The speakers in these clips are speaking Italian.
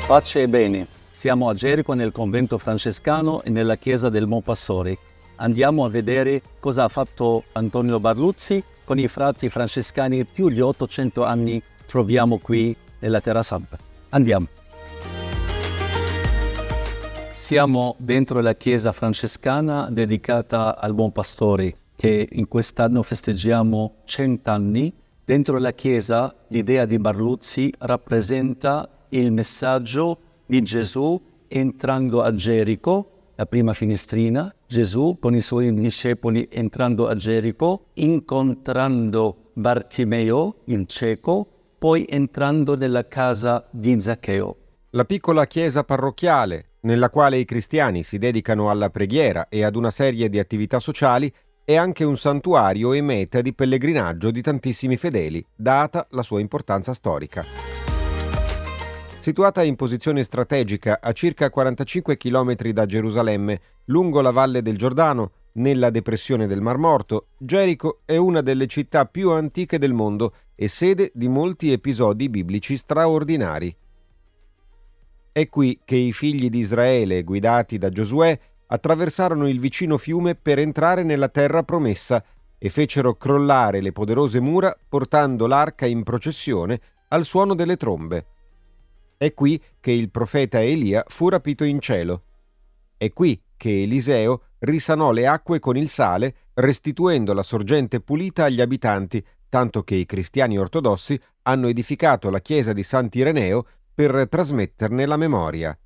Pace e bene. Siamo a Gerico nel convento francescano e nella chiesa del Montpastore. Andiamo a vedere cosa ha fatto Antonio Barluzzi con i frati francescani più di 800 anni troviamo qui nella Terra Santa. Andiamo. Siamo dentro la chiesa francescana dedicata al Buon Pastore, che in quest'anno festeggiamo 100 anni. Dentro la chiesa l'idea di Barluzzi rappresenta il messaggio di Gesù entrando a Gerico, la prima finestrina, Gesù con i suoi discepoli entrando a Gerico, incontrando Bartimeo, il cieco, poi entrando nella casa di Zaccheo. La piccola chiesa parrocchiale, nella quale i cristiani si dedicano alla preghiera e ad una serie di attività sociali, è anche un santuario e meta di pellegrinaggio di tantissimi fedeli, data la sua importanza storica. Situata in posizione strategica a circa 45 km da Gerusalemme, lungo la valle del Giordano, nella depressione del Mar Morto, Gerico è una delle città più antiche del mondo e sede di molti episodi biblici straordinari. È qui che i figli di Israele, guidati da Giosuè, attraversarono il vicino fiume per entrare nella terra promessa e fecero crollare le poderose mura portando l'arca in processione al suono delle trombe. È qui che il profeta Elia fu rapito in cielo. È qui che Eliseo risanò le acque con il sale, restituendo la sorgente pulita agli abitanti, tanto che i cristiani ortodossi hanno edificato la chiesa di Sant'Ireneo per trasmetterne la memoria.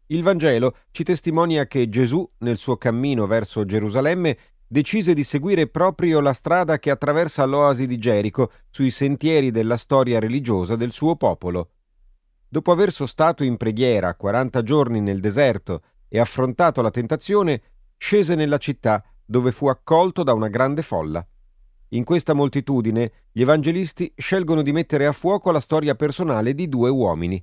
Il Vangelo ci testimonia che Gesù, nel suo cammino verso Gerusalemme, decise di seguire proprio la strada che attraversa l'oasi di Gerico sui sentieri della storia religiosa del suo popolo. Dopo aver sostato in preghiera 40 giorni nel deserto e affrontato la tentazione, scese nella città dove fu accolto da una grande folla. In questa moltitudine gli evangelisti scelgono di mettere a fuoco la storia personale di due uomini.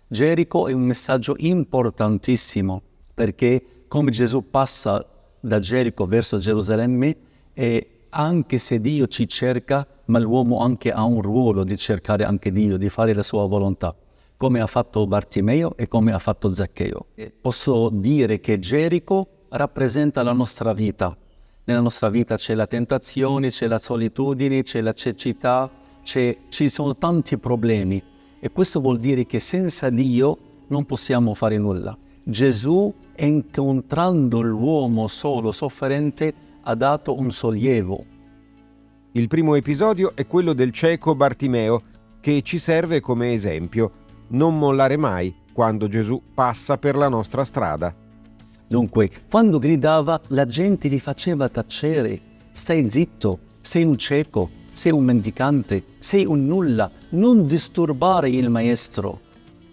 Gerico è un messaggio importantissimo perché come Gesù passa da Gerico verso Gerusalemme e anche se Dio ci cerca, ma l'uomo anche ha un ruolo di cercare anche Dio, di fare la sua volontà, come ha fatto Bartimeo e come ha fatto Zaccheo. E posso dire che Gerico rappresenta la nostra vita. Nella nostra vita c'è la tentazione, c'è la solitudine, c'è la cecità, ci sono tanti problemi. E questo vuol dire che senza Dio non possiamo fare nulla. Gesù, incontrando l'uomo solo sofferente, ha dato un sollievo. Il primo episodio è quello del cieco Bartimeo, che ci serve come esempio. Non mollare mai quando Gesù passa per la nostra strada. Dunque, quando gridava, la gente gli faceva tacere. Stai zitto, sei un cieco, sei un mendicante, sei un nulla, non disturbare il maestro.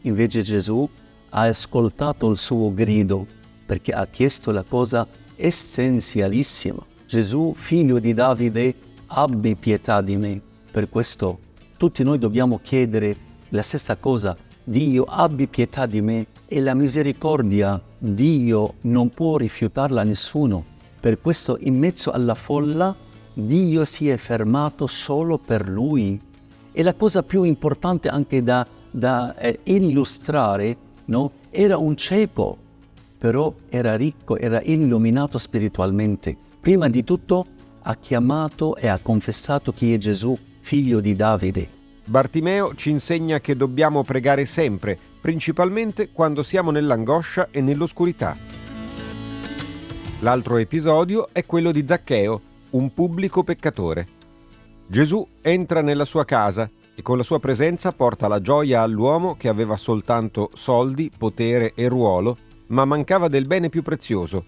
Invece Gesù ha ascoltato il suo grido perché ha chiesto la cosa essenzialissima. Gesù, figlio di Davide, abbi pietà di me. Per questo tutti noi dobbiamo chiedere la stessa cosa. Dio, abbi pietà di me. E la misericordia, Dio non può rifiutarla a nessuno. Per questo in mezzo alla folla Dio si è fermato solo per lui. E la cosa più importante anche da illustrare, no? Era un cieco, però era ricco, era illuminato spiritualmente. Prima di tutto ha chiamato e ha confessato chi è Gesù, figlio di Davide. Bartimeo ci insegna che dobbiamo pregare sempre, principalmente quando siamo nell'angoscia e nell'oscurità. L'altro episodio è quello di Zaccheo, un pubblico peccatore. Gesù entra nella sua casa e con la sua presenza porta la gioia all'uomo che aveva soltanto soldi, potere e ruolo, ma mancava del bene più prezioso.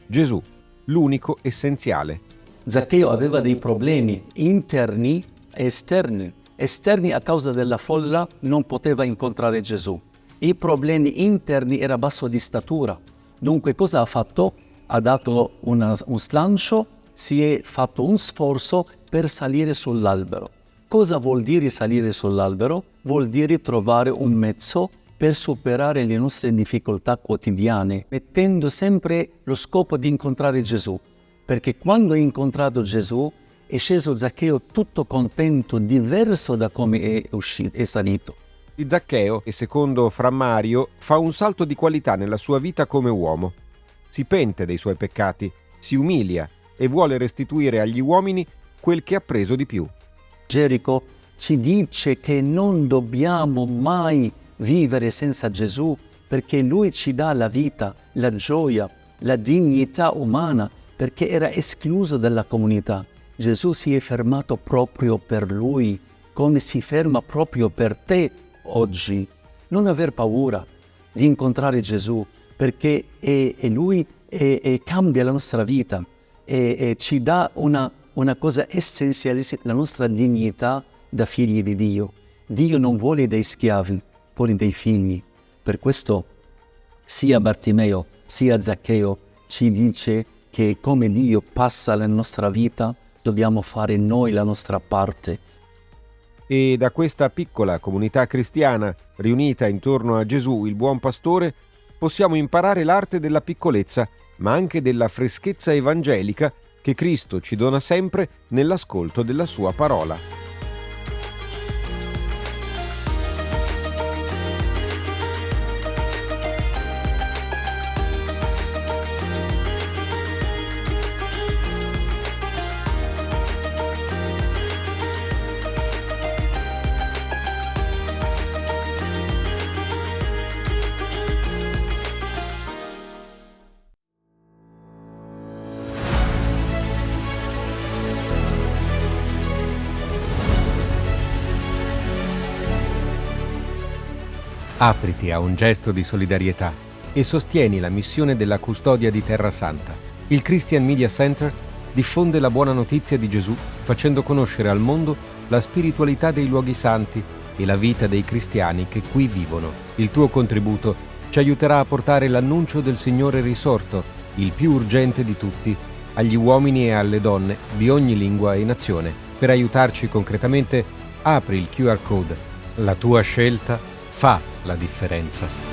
Gesù, l'unico essenziale. Zaccheo aveva dei problemi interni e esterni. Esterni a causa della folla non poteva incontrare Gesù. I problemi interni era basso di statura. Dunque cosa ha fatto? Ha dato un slancio, si è fatto un sforzo per salire sull'albero. Cosa vuol dire salire sull'albero? Vuol dire trovare un mezzo per superare le nostre difficoltà quotidiane, mettendo sempre lo scopo di incontrare Gesù. Perché quando ha incontrato Gesù è sceso Zaccheo tutto contento, diverso da come è salito. di Zaccheo e, secondo Fra Mario, fa un salto di qualità nella sua vita come uomo. Si pente dei suoi peccati, si umilia e vuole restituire agli uomini quel che ha preso di più. Gerico ci dice che non dobbiamo mai vivere senza Gesù, perché Lui ci dà la vita, la gioia, la dignità umana, perché era escluso dalla comunità. Gesù si è fermato proprio per Lui, come si ferma proprio per te oggi. Non aver paura di incontrare Gesù, perché è Lui e cambia la nostra vita e ci dà una cosa essenzialissima, la nostra dignità da figli di Dio. Dio non vuole dei schiavi, vuole dei figli. Per questo sia Bartimeo sia Zaccheo ci dice che come Dio passa la nostra vita, dobbiamo fare noi la nostra parte. E da questa piccola comunità cristiana riunita intorno a Gesù, il buon pastore, possiamo imparare l'arte della piccolezza, ma anche della freschezza evangelica che Cristo ci dona sempre nell'ascolto della sua parola. Apriti a un gesto di solidarietà e sostieni la missione della custodia di Terra Santa. Il Christian Media Center diffonde la buona notizia di Gesù facendo conoscere al mondo la spiritualità dei luoghi santi e la vita dei cristiani che qui vivono. Il tuo contributo ci aiuterà a portare l'annuncio del Signore risorto, il più urgente di tutti, agli uomini e alle donne di ogni lingua e nazione. Per aiutarci concretamente, apri il QR code. La tua scelta fa la differenza.